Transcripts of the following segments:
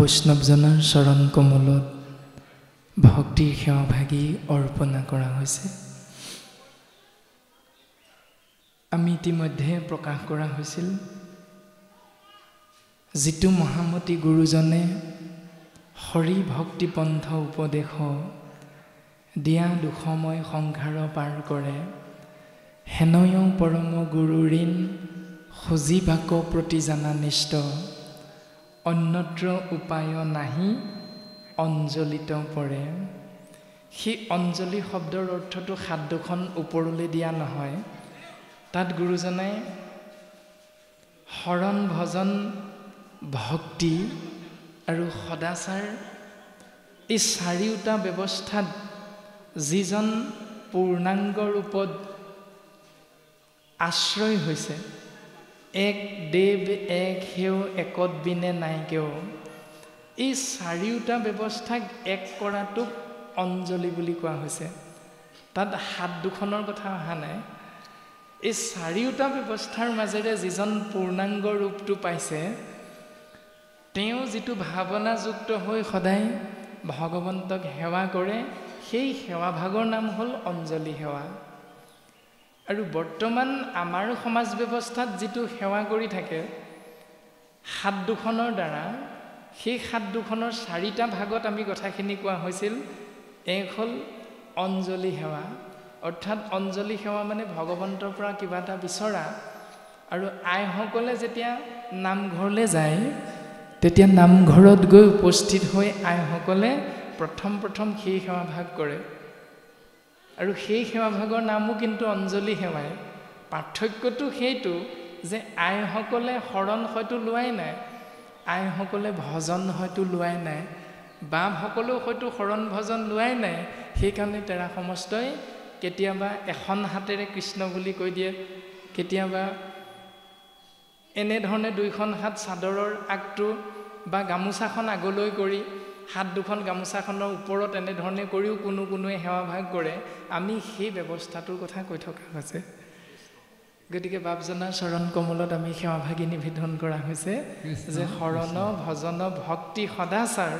বৈষ্ণৱজনৰ চৰণ কমলত ভক্তিৰ সেৱাভাগী অৰ্পণা কৰা হৈছে। আমি ইতিমধ্যে প্ৰকাশ কৰা হৈছিল যিটো মহামতী গুৰুজনে হৰি ভক্তি পন্থ উপদেশ দিয়া দুখময় সংসাৰ পাৰ কৰে, হেনয় পৰম গুৰু ঋণ সজীৱাক প্ৰতি জানা নিষ্ঠ, অন্যত্ৰ উপায় নাহি অঞ্জলিত পৰে। সেই অঞ্জলি শব্দৰ অৰ্থটো হাত দুখন ওপৰলৈ দিয়া নহয়, তাত গুৰুজনে শৰণ ভজন ভক্তি আৰু সদাচাৰ এই চাৰিওটা ব্যৱস্থাত যিজন পূৰ্ণাংগ ৰূপত আশ্ৰয় হৈছে, এক দেৱ এক সেও একত বিনে নাই কেও, এই চাৰিওটা ব্যৱস্থাক এক কৰাটোক অঞ্জলি বুলি কোৱা হৈছে। তাত হাত দুখনৰ কথা অহা নাই। এই চাৰিওটা ব্যৱস্থাৰ মাজেৰে যিজন পূৰ্ণাংগ ৰূপটো পাইছে, তেওঁ যিটো ভাৱনাযুক্ত হৈ সদায় ভগৱন্তক সেৱা কৰে, সেই সেৱাভাগৰ নাম হ'ল অঞ্জলি সেৱা। আৰু বৰ্তমান আমাৰ সমাজ ব্যৱস্থাত যিটো সেৱা কৰি থাকে হাত দুখনৰ দ্বাৰা, সেই হাত দুখনৰ চাৰিটা ভাগত আমি কথাখিনি কোৱা হৈছিল। এক হ'ল অঞ্জলি সেৱা, অৰ্থাৎ অঞ্জলি সেৱা মানে ভগৱন্তৰ পৰা কিবা এটা বিচৰা। আৰু আইসকলে যেতিয়া নামঘৰলৈ যায়, তেতিয়া নামঘৰত গৈ উপস্থিত হৈ আইসকলে প্ৰথম সেই সেৱাভাগ কৰে। আৰু সেই সেৱাভাগৰ নামো কিন্তু অঞ্জলি সেৱাই। পাৰ্থক্যটো সেইটো যে আইসকলে শৰণ হয়তো লোৱাই নাই, আইসকলে ভজন হয়তো লোৱাই নাই, বাপসকলেও হয়তো শৰণ ভজন লোৱাই নাই। সেইকাৰণে তেৰা সমস্তই কেতিয়াবা এখন হাতেৰে কৃষ্ণ বুলি কৈ দিয়ে, কেতিয়াবা এনেধৰণে দুইখন হাত চাদৰৰ আগটো বা গামোচাখন আগলৈ কৰি হাত দুখন গামোচাখনৰ ওপৰত এনেধৰণে কৰিও কোনোৱে সেৱাভাগ কৰে। আমি সেই ব্যৱস্থাটোৰ কথা কৈ থকা হৈছে। গতিকে বাপজনাৰ চৰণ কমলত আমি সেৱাভাগী নিবেদন কৰা হৈছে যে শৰণ ভজন ভক্তি সদাচাৰ,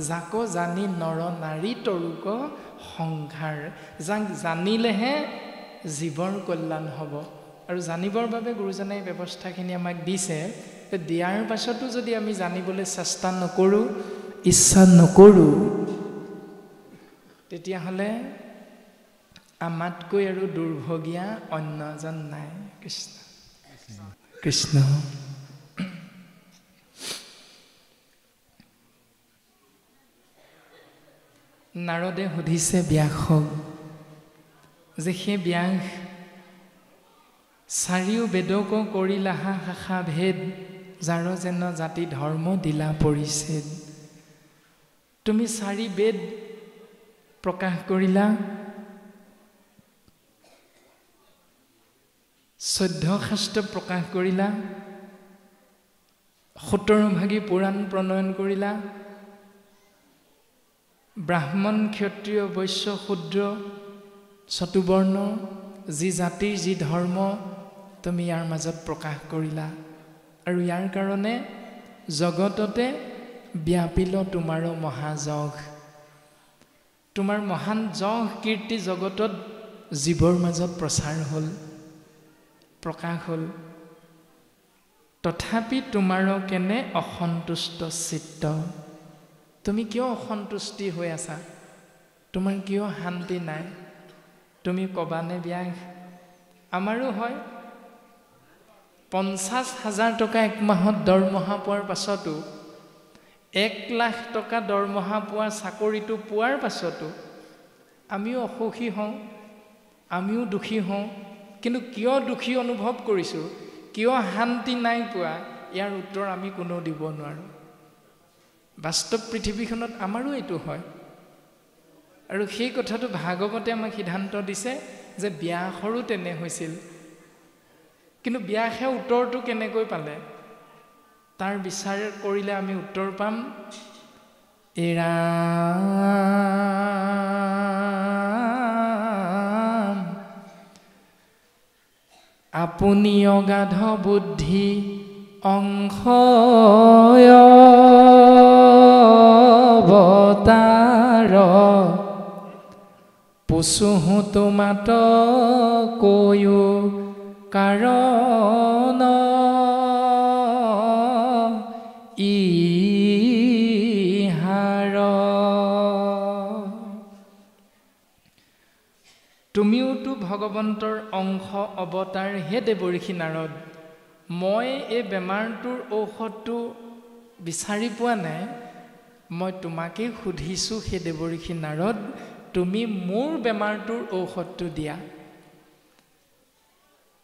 যাক জানি নৰ নাৰী তৰুক সংসাৰ। যাক জানিলেহে জীৱৰ কল্যাণ হ'ব। আৰু জানিবৰ বাবে গুৰুজনে এই ব্যৱস্থাখিনি আমাক দিছে। দিয়াৰ পাছতো যদি আমি জানিবলৈ চেষ্টা নকৰোঁ, ইচ্ছা নকৰোঁ, তেতিয়াহ'লে আমাতকৈ আৰু দুৰ্ভগীয়া অন্য এজন নাই। কৃষ্ণ কৃষ্ণ। নাৰদে সুধিছে ব্যাসক যে সেই ব্যাস, চাৰিও বেদক কৰিলাহা শাখা ভেদ, যাৰ যেন জাতি ধৰ্ম দিলা পৰিছেদ। তুমি চাৰি বেদ প্ৰকাশ কৰিলা, 14 শাস্ত্ৰ প্ৰকাশ কৰিলা, 17 ভাগী পুৰাণ প্ৰণয়ন কৰিলা, ব্ৰাহ্মণ ক্ষত্ৰিয় বৈশ্য শূদ্ৰ চতুবৰ্ণ যি জাতিৰ যি ধৰ্ম তুমি ইয়াৰ মাজত প্ৰকাশ কৰিলা। আৰু ইয়াৰ কাৰণে জগততে ব্যাপিল তোমাৰ মহাযশ। তোমাৰ মহান যশ কীৰ্তি জগতত জীৱৰ মাজত প্ৰচাৰ হ'ল, প্ৰকাশ হ'ল। তথাপি তোমাৰ কেনে অসন্তুষ্ট চিত্ত। তুমি কিয় অসন্তুষ্টি হৈ আছা? তোমাৰ কিয় শান্তি নাই? তুমি ক'বানে ব্যাস? আমাৰো হয়। 50,000 টকা এক মাহত দৰমহা পোৱাৰ পাছতো, 1 লাখ টকা দৰমহা পোৱা চাকৰিটো পোৱাৰ পাছতো আমিও অসুখী হওঁ, আমিও দুখী হওঁ। কিন্তু কিয় দুখী অনুভৱ কৰিছোঁ, কিয় শান্তি নাই পোৱা, ইয়াৰ উত্তৰ আমি কোনেও দিব নোৱাৰোঁ। বাস্তৱ পৃথিৱীখনত আমাৰো এইটো হয়। আৰু সেই কথাটো ভাগৱতে আমাক সিদ্ধান্ত দিছে যে ব্যাসৰো তেনে হৈছিল। কিন্তু ব্যাসে উত্তৰটো কেনেকৈ পালে, তাৰ বিচাৰ কৰিলে আমি উত্তৰ পাম। এৰা আপুনি অগাধ বুদ্ধি অংশয় পুচুহো তোমাত কৈও কাৰণ ইহাৰ তুমিওতো ভগৱন্তৰ অংশ অৱতাৰ হে দেৱঋষি নাৰদ মই এই বেমাৰটোৰ ঔষধটো বিচাৰি পোৱা নাই মই তোমাকেই সুধিছোঁ হে দেৱঋষি নাৰদ তুমি মোৰ বেমাৰটোৰ ঔষধটো দিয়া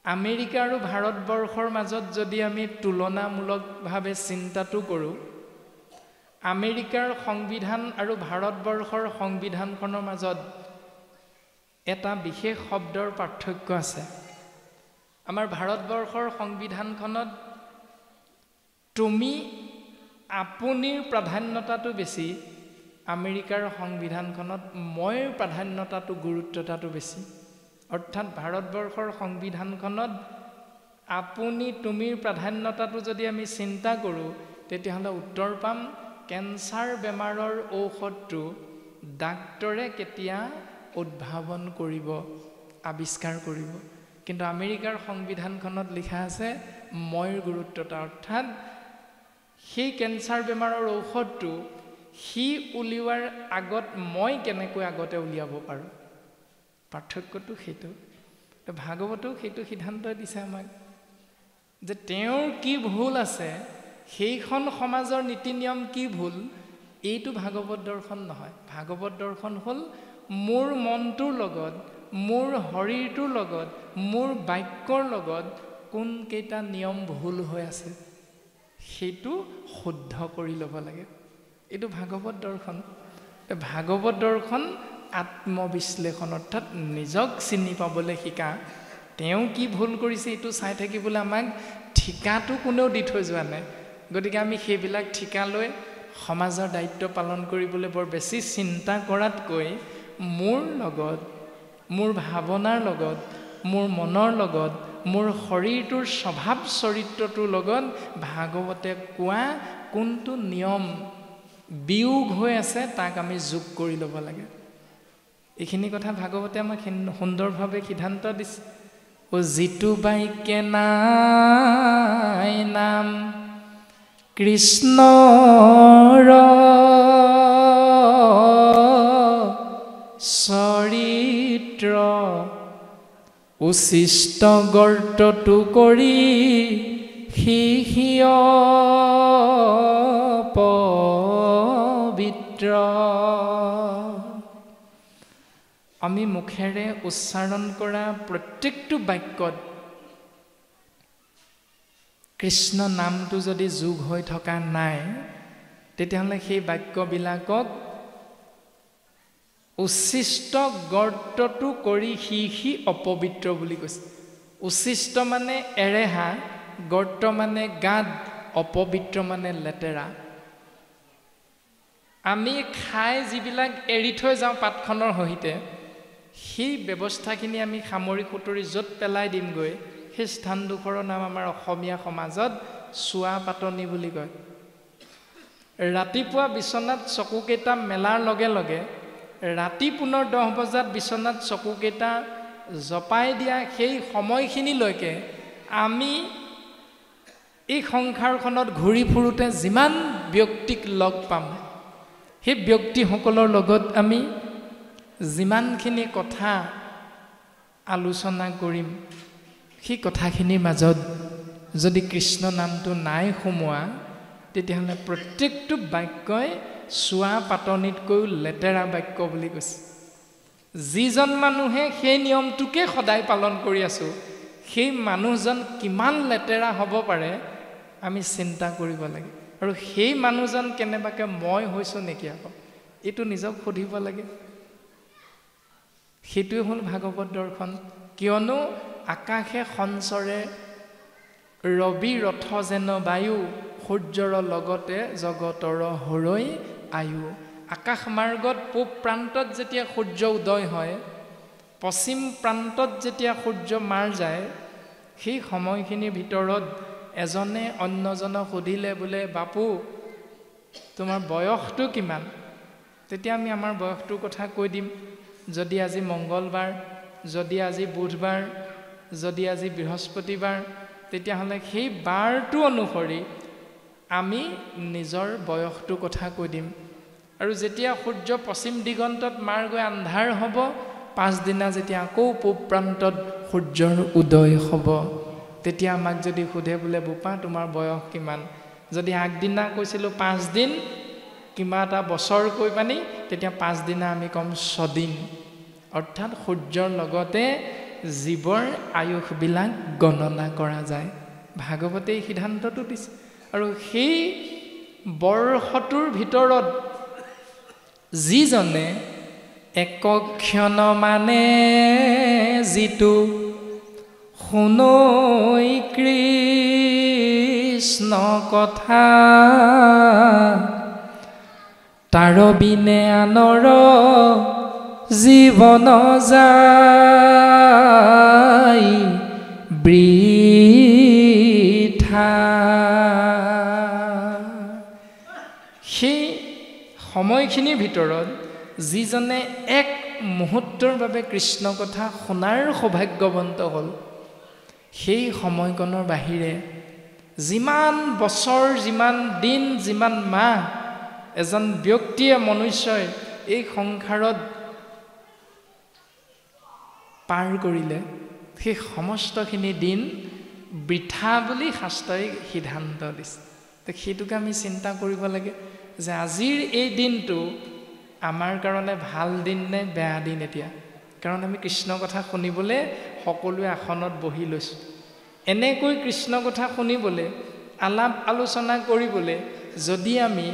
আমেৰিকা আৰু ভাৰতবৰ্ষৰ মাজত যদি আমি তুলনামূলকভাৱে চিন্তাটো কৰোঁ আমেৰিকাৰ সংবিধান আৰু ভাৰতবৰ্ষৰ সংবিধানখনৰ মাজত এটা বিশেষ শব্দৰ পাৰ্থক্য আছে আমাৰ ভাৰতবৰ্ষৰ সংবিধানখনত তুমি আপুনিৰ প্ৰাধান্যতাটো বেছি আমেৰিকাৰ সংবিধানখনত মই প্ৰাধান্যতাটো গুৰুত্বতাটো বেছি অৰ্থাৎ ভাৰতবৰ্ষৰ সংবিধানখনত আপুনি তুমিৰ প্ৰাধান্যতাটো যদি আমি চিন্তা কৰোঁ তেতিয়াহ'লে উত্তৰ পাম কেঞ্চাৰ বেমাৰৰ ঔষধটো ডাক্তৰে কেতিয়া উদ্ভাৱন কৰিব আৱিষ্কাৰ কৰিব কিন্তু আমেৰিকাৰ সংবিধানখনত লিখা আছে মইৰ গুৰুত্বতা অৰ্থাৎ সেই কেঞ্চাৰ বেমাৰৰ ঔষধটো সি উলিওৱাৰ আগত মই কেনেকৈ আগতে উলিয়াব পাৰোঁ পাৰ্থক্যটো সেইটো ভাগৱতেও সেইটো সিদ্ধান্ত দিছে আমাক যে তেওঁৰ কি ভুল আছে সেইখন সমাজৰ নীতি নিয়ম কি ভুল এইটো ভাগৱত দৰ্শন নহয় ভাগৱত দৰ্শন হ'ল মোৰ মনটোৰ লগত মোৰ শৰীৰটোৰ লগত মোৰ বাক্যৰ লগত কোন কেইটা নিয়ম ভুল হৈ আছে সেইটো শুদ্ধ কৰি ল'ব লাগে এইটো ভাগৱত দৰ্শন ভাগৱত দৰ্শন আত্মবিশ্লেষণ অৰ্থাৎ নিজক চিনি পাবলৈ শিকা তেওঁ কি ভুল কৰিছে এইটো চাই থাকিবলৈ আমাক ঠিকাটো কোনেও দি থৈ যোৱা নাই গতিকে আমি সেইবিলাক ঠিকা লৈ সমাজৰ দায়িত্ব পালন কৰিবলৈ বৰ বেছি চিন্তা কৰাতকৈ মোৰ লগত মোৰ ভাৱনাৰ লগত মোৰ মনৰ লগত মোৰ শৰীৰটোৰ স্বভাৱ চৰিত্ৰটোৰ লগত ভাগৱতে কোৱা কোনটো নিয়ম বিয়োগ হৈ আছে তাক আমি যোগ কৰি ল'ব লাগে এইখিনি কথা ভাগৱতে আমাক সুন্দৰভাৱে সিদ্ধান্ত দিছে ও যিটো বাক্যে নাই নাম কৃষ্ণৰ চৰিত্ৰ উচিষ্ট গৰ্তটো কৰি সিহিয় পবিত্ৰ আমি মুখেৰে উচ্চাৰণ কৰা প্ৰত্যেকটো বাক্যত কৃষ্ণ নামটো যদি যোগ হৈ থকা নাই তেতিয়াহ'লে সেই বাক্যবিলাকক উচিষ্ট গৰ্তটো কৰি সি অপবিত্ৰ বুলি কৈছে উচিষ্ট মানে এৰেহা গৰ্ত মানে গাত অপবিত্ৰ মানে লেতেৰা আমি খাই যিবিলাক এৰি থৈ যাওঁ পাতখনৰ সহিতে সেই ব্যৱস্থাখিনি আমি সামৰি সুতৰি য'ত পেলাই দিমগৈ সেই স্থানডোখৰৰ নাম আমাৰ অসমীয়া সমাজত চোৱা পাতনি বুলি কয় ৰাতিপুৱা বিচনাত চকুকেইটা মেলাৰ লগে লগে ৰাতি পুনৰ 10 বজাত বিচনাত চকুকেইটা জপাই দিয়া সেই সময়খিনিলৈকে আমি এই সংসাৰখনত ঘূৰি ফুৰোতে যিমান ব্যক্তিক লগ পাম সেই ব্যক্তিসকলৰ লগত আমি যিমানখিনি কথা আলোচনা কৰিম সেই কথাখিনিৰ মাজত যদি কৃষ্ণ নামটো নাই সোমোৱা তেতিয়াহ'লে প্ৰত্যেকটো বাক্যই চোৱা পাতনিতকৈও লেতেৰা বাক্য বুলি কৈছে যিজন মানুহে সেই নিয়মটোকে সদায় পালন কৰি আছোঁ সেই মানুহজন কিমান লেতেৰা হ'ব পাৰে আমি চিন্তা কৰিব লাগে আৰু সেই মানুহজন কেনেবাকৈ মই হৈছোঁ নেকি আকৌ এইটো নিজক সুধিব লাগে সেইটোৱে হ'ল ভাগৱত দৰ্শন কিয়নো আকাশে সঞ্চৰে ৰবি ৰথ যেন বায়ু সূৰ্যৰ লগতে জগতৰ হৰৈ আয়ু আকাশ মাৰ্গত পূব প্ৰান্তত যেতিয়া সূৰ্য উদয় হয় পশ্চিম প্ৰান্তত যেতিয়া সূৰ্য মাৰ যায় সেই সময়খিনিৰ ভিতৰত এজনে অন্যজনক সুধিলে বোলে বাপু তোমাৰ বয়সটো কিমান তেতিয়া আমি আমাৰ বয়সটোৰ কথা কৈ দিম যদি আজি মঙ্গলবাৰ, যদি আজি বুধবাৰ, যদি আজি বৃহস্পতিবাৰ, তেতিয়াহ'লে সেই বাৰটো অনুসৰি আমি নিজৰ বয়সটো কথা কৈ দিম। আৰু যেতিয়া সূৰ্য পশ্চিম দিগন্তত মাৰ গৈ আন্ধাৰ হ'ব, পাছদিনা যেতিয়া আকৌ পূব প্ৰান্তত সূৰ্যৰ উদয় হ'ব, তেতিয়া আমাক যদি সোধে বোলে বোপা তোমাৰ বয়স কিমান, যদি আগদিনা কৈছিলোঁ 5 দিন, কিবা এটা বছৰ কৈ পানি, তেতিয়া 5 দিনা আমি ক'ম 6 দিন। অৰ্থাৎ সূৰ্যৰ লগতে জীৱৰ আয়ুসবিলাক গণনা কৰা যায়। ভাগৱতে এই সিদ্ধান্তটো দিছে। আৰু সেই বৰ্ষটোৰ ভিতৰত যিজনে একক্ষণ মানে যিটো শুনৈ কৃষ্ণ কথা, তাৰ বিনে আনৰ জীৱন যায় বৃথা। সেই সময়খিনিৰ ভিতৰত যিজনে এক মুহূৰ্তৰ বাবে কৃষ্ণ কথা শুনাৰ সৌভাগ্যৱন্ত হ'ল, সেই সময়কণৰ বাহিৰে যিমান বছৰ, যিমান দিন, যিমান মাহ এজন ব্যক্তিয়ে, মনুষ্যই এই সংসাৰত পাৰ কৰিলে, সেই সমস্তখিনি দিন বৃথা বুলি শাস্ত্ৰই সিদ্ধান্ত দিছে। তো সেইটোকে আমি চিন্তা কৰিব লাগে যে আজিৰ এই দিনটো আমাৰ কাৰণে ভাল দিন নে বেয়া দিন এতিয়া। কাৰণ আমি কৃষ্ণ কথা শুনিবলৈ সকলোৱে আসনত বহি লৈছোঁ। এনেকৈ কৃষ্ণ কথা শুনিবলৈ, আলাপ আলোচনা কৰিবলৈ যদি আমি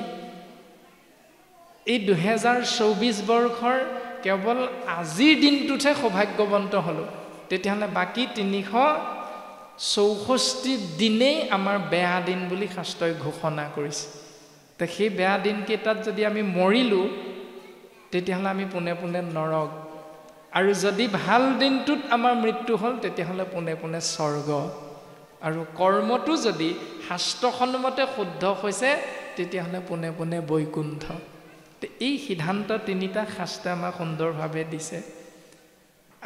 এই 2024 বৰ্ষৰ কেৱল আজিৰ দিনটোতহে সৌভাগ্যৱন্ত হ'লোঁ, তেতিয়াহ'লে বাকী 364 দিনেই আমাৰ বেয়া দিন বুলি শাস্ত্ৰই ঘোষণা কৰিছে। তো সেই বেয়া দিনকেইটাত যদি আমি মৰিলোঁ, তেতিয়াহ'লে আমি পোনে পোনে নৰক। আৰু যদি ভাল দিনটোত আমাৰ মৃত্যু হ'ল, তেতিয়াহ'লে পোনে পোনে স্বৰ্গ। আৰু কৰ্মটো যদি শাস্ত্ৰসন্মতে শুদ্ধ হৈছে, তেতিয়াহ'লে পোনে পোনে বৈকুণ্ঠ। এই সিদ্ধান্ত 3টা শাস্ত্ৰই আমাক সুন্দৰভাৱে দিছে।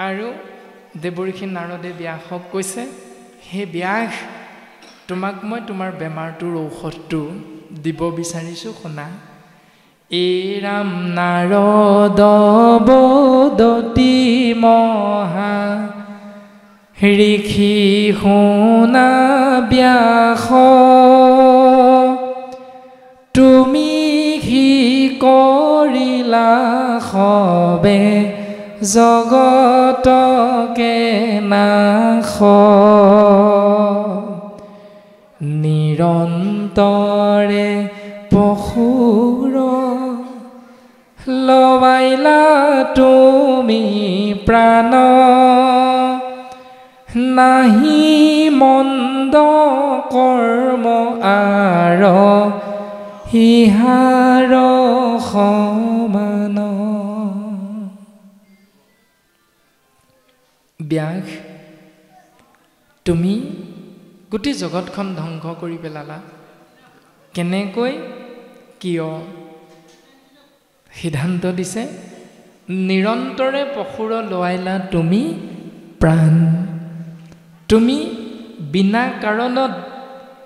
আৰু দেৱৰ্ষি নাৰদে ব্যাসক কৈছে, হে ব্যাস, তোমাক মই তোমাৰ বেমাৰটোৰ ঔষধটো দিব বিচাৰিছোঁ, শুনা। এৰাম নাৰদ বদতি মহা ঋষি শুনা ব্যাস, তুমি সি কৰিলা সবে জগতকে নাশ, নিৰন্তৰে পশুৰ লৱাইলা তুমি প্ৰাণ, নাহি মন্দ কৰ্ম আৰ হিহাৰ সমান। ব্যাস, তুমি গোটেই জগতখন ধ্বংস কৰি পেলালা। কেনেকৈ, কিয়? সিদ্ধান্ত দিছে, নিৰন্তৰে পশুৰ লোৱাইলা তুমি প্ৰাণ। তুমি বিনা কাৰণত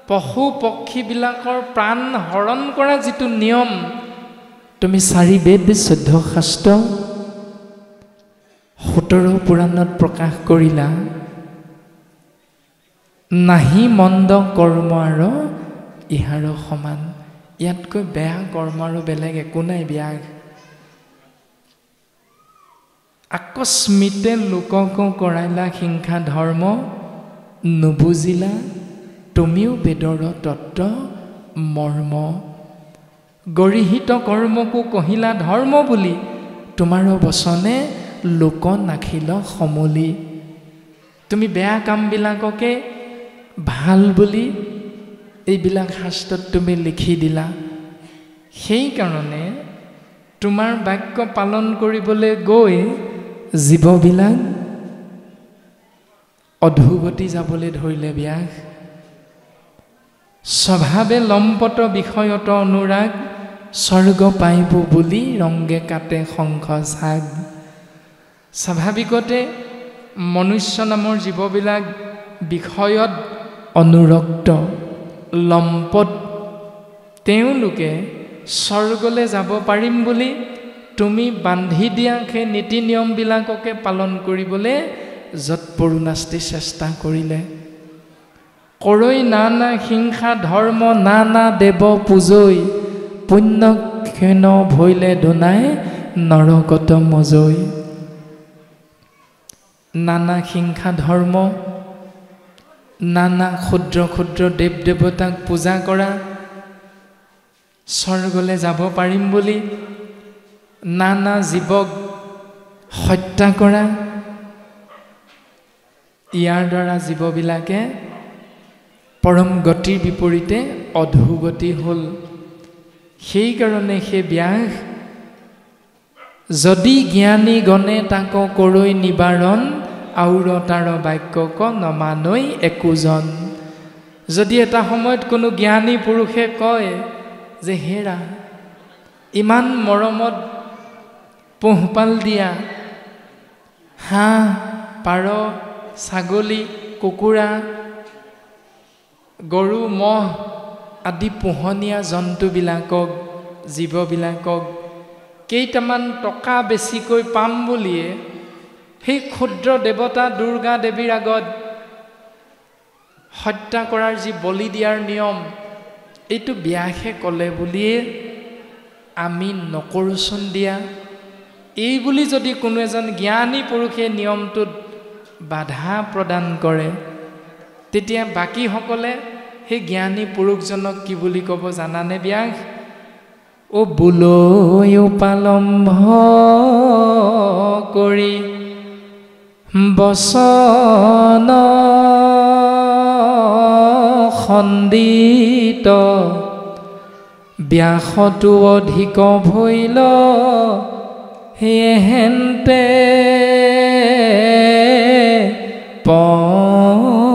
পশু পক্ষীবিলাকৰ প্ৰাণ হৰণ কৰা যিটো নিয়ম, তুমি 4 বেদ 14 শাস্ত্ৰ 17 পুৰাণত প্ৰকাশ কৰিলা। নাহি মন্দ কৰ্ম আৰু ইহাৰ সমান। ইয়াতকৈ বেয়া কৰ্ম আৰু বেলেগ একো নাই ব্যাস। আকস্মিতে লোকক কৰাইলা হিংসা ধৰ্ম, নুবুজিলা তুমিও বেদৰ তত্ত্ব মৰ্ম। গৰিহিত কৰ্মকো কহিলা ধৰ্ম বুলি, তোমাৰ বচনে লোক নাখিল সমলি। তুমি বেয়া কামবিলাককে ভাল বুলি এইবিলাক শাস্ত্ৰত তুমি লিখি দিলা। সেইকাৰণে তোমাৰ বাক্য পালন কৰিবলৈ গৈ জীৱবিলাক অধোগতি যাবলৈ ধৰিলে ব্যাস। স্বভাৱে লম্পট বিষয়ত অনুৰাগ, স্বৰ্গ পাইব বুলি ৰংগে কাটে শংখ চাগ। স্বাভাৱিকতে মনুষ্য নামৰ জীৱবিলাক বিষয়ত অনুৰক্ত লম্পট তেওঁলোকে স্বৰ্গলৈ যাব পাৰিম বুলি তুমি বান্ধি দিয়া সেই নীতি নিয়মবিলাককে পালন কৰিবলৈ যৎপৰোনাস্তি চেষ্টা কৰিলে কৰৈ নানা হিংসা ধৰ্ম নানা দেৱ পূজৈ পুণ্যক্ষণ ভৈলে দোনাই নৰকত মজৈ নানা হিংসা ধৰ্ম নানা ক্ষুদ্ৰ ক্ষুদ্ৰ দেৱ দেৱতাক পূজা কৰা স্বৰ্গলৈ যাব পাৰিম বুলি নানা জীৱক হত্যা কৰা ইয়াৰ দ্বাৰা জীৱবিলাকে পৰম গতিৰ বিপৰীতে অধোগতি হ'ল সেইকাৰণে সেই ব্যাস যদি জ্ঞানী গণে তাক কৰৈ নিবাৰণ আউৰ তাৰ বাক্যক নমানৈ একোজন যদি এটা সময়ত কোনো জ্ঞানী পুৰুষে কয় যে হেৰা ইমান মৰমত পোহপাল দিয়া হাঁহ পাৰ ছাগলী কুকুৰা গৰু মহ আদি পোহনীয়া জন্তুবিলাকক জীৱবিলাকক কেইটামান টকা বেছিকৈ পাম বুলিয়ে সেই ক্ষুদ্ৰ দেৱতা দুৰ্গা দেৱীৰ আগত হত্যা কৰাৰ যি বলি দিয়াৰ নিয়ম এইটো ব্যাসে ক'লে বুলিয়ে আমি নকৰোচোন দিয়া এই বুলি যদি কোনো এজন জ্ঞানী পুৰুষে নিয়মটোত বাধা প্ৰদান কৰে তেতিয়া বাকীসকলে সেই জ্ঞানী পুৰুষজনক কি বুলি ক'ব জানানে ব্যাস ও বুলৈ উপালম্ভ কৰি বচন খণ্ডিত ব্যাসতো অধিক ভৈল হেহেন্তে পণ্ডিত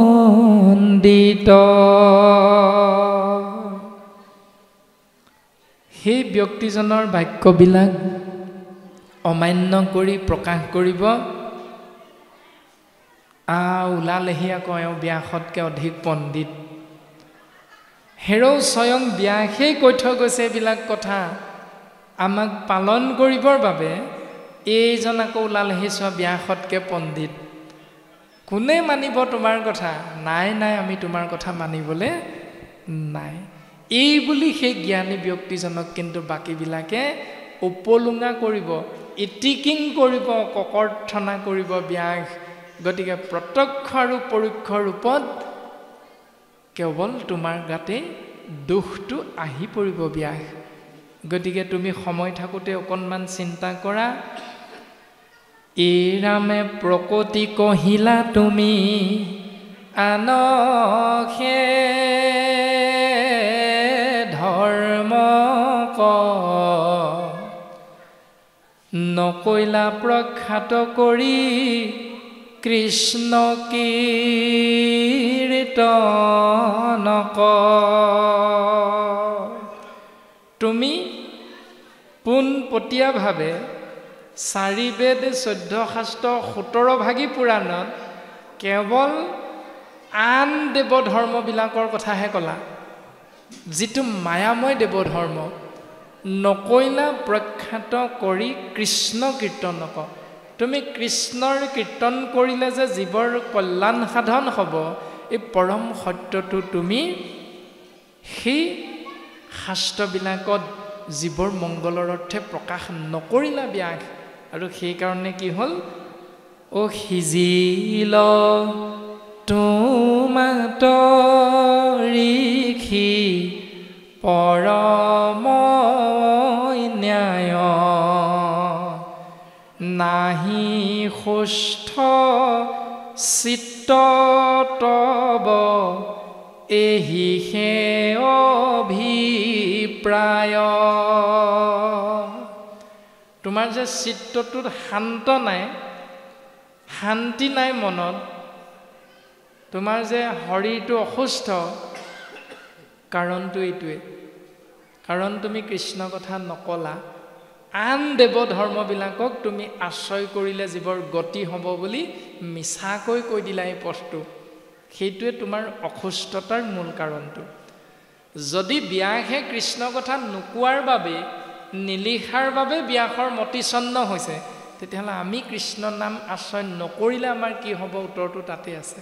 সেই ব্যক্তিজনৰ বাক্যবিলাক অমান্য কৰি প্ৰকাশ কৰিব ওলালেহি আকৌ এওঁ ব্যাসতকৈ অধিক পণ্ডিত হেৰৌ স্বয়ং ব্যাসেই কৈ থৈ গৈছে এইবিলাক কথা আমাক পালন কৰিবৰ বাবে এইজন আকৌ ওলালেহি চোৱা ব্যাসতকৈ পণ্ডিত কোনে মানিব তোমাৰ কথা নাই নাই আমি তোমাৰ কথা মানিবলৈ নাই এই বুলি সেই জ্ঞানী ব্যক্তিজনক কিন্তু বাকীবিলাকে উপলুঙা কৰিব ইটিকিং কৰিব ককৰ্থনা কৰিব ব্যাস গতিকে প্ৰত্যক্ষ আৰু পৰোক্ষ ৰূপত কেৱল তোমাৰ গাতে দুখটো আহি পৰিব ব্যাস গতিকে তুমি সময় থাকোঁতে অকণমান চিন্তা কৰা এই ৰামে প্ৰকৃতি কহিলা তুমি আনহে ধৰ্ম নকৈলা প্ৰখ্যাত কৰি কৃষ্ণ কীৰ্তনক তুমি পোনপটীয়াভাৱে 4 বেদ 14 শাস্ত্ৰ 17 ভাগী পুৰাণত কেৱল আন দেৱ ধৰ্মবিলাকৰ কথাহে ক'লা যিটো মায়াময় দেৱ ধৰ্ম নকৈলা প্ৰখ্যাত কৰি কৃষ্ণ কীৰ্তনক তুমি কৃষ্ণৰ কীৰ্তন কৰিলে যে জীৱৰ কল্যাণ সাধন হ'ব এই পৰম সত্যটো তুমি সেই শাস্ত্ৰবিলাকত জীৱৰ মংগলৰ অৰ্থে প্ৰকাশ নকৰিলা ব্যাস আৰু সেইকাৰণে কি হ'ল ও সিজিল তোমাতৰিখি পৰম ন্যায় নাহি সুস্থ চিত্ত তব এহি হে অভিপ্ৰায় তোমাৰ যে চিত্তটোত শান্ত নাই শান্তি নাই মনত তোমাৰ যে শৰীৰটো অসুস্থ কাৰণটো এইটোৱে কাৰণ তুমি কৃষ্ণ কথা নকলা আন দেৱ ধৰ্মবিলাকক তুমি আশ্ৰয় কৰিলে জীৱৰ গতি হ'ব বুলি মিছাকৈ কৈ দিলা এই পথটো। সেইটোৱে তোমাৰ অসুস্থতাৰ মূল কাৰণটো। যদি ব্যাসে কৃষ্ণ কথা নোকোৱাৰ বাবে, নিলিখাৰ বাবে ব্যাসৰ মতিছন্ন হৈছে, তেতিয়াহ'লে আমি কৃষ্ণ নাম আশ্ৰয় নকৰিলে আমাৰ কি হ'ব? উত্তৰটো তাতে আছে।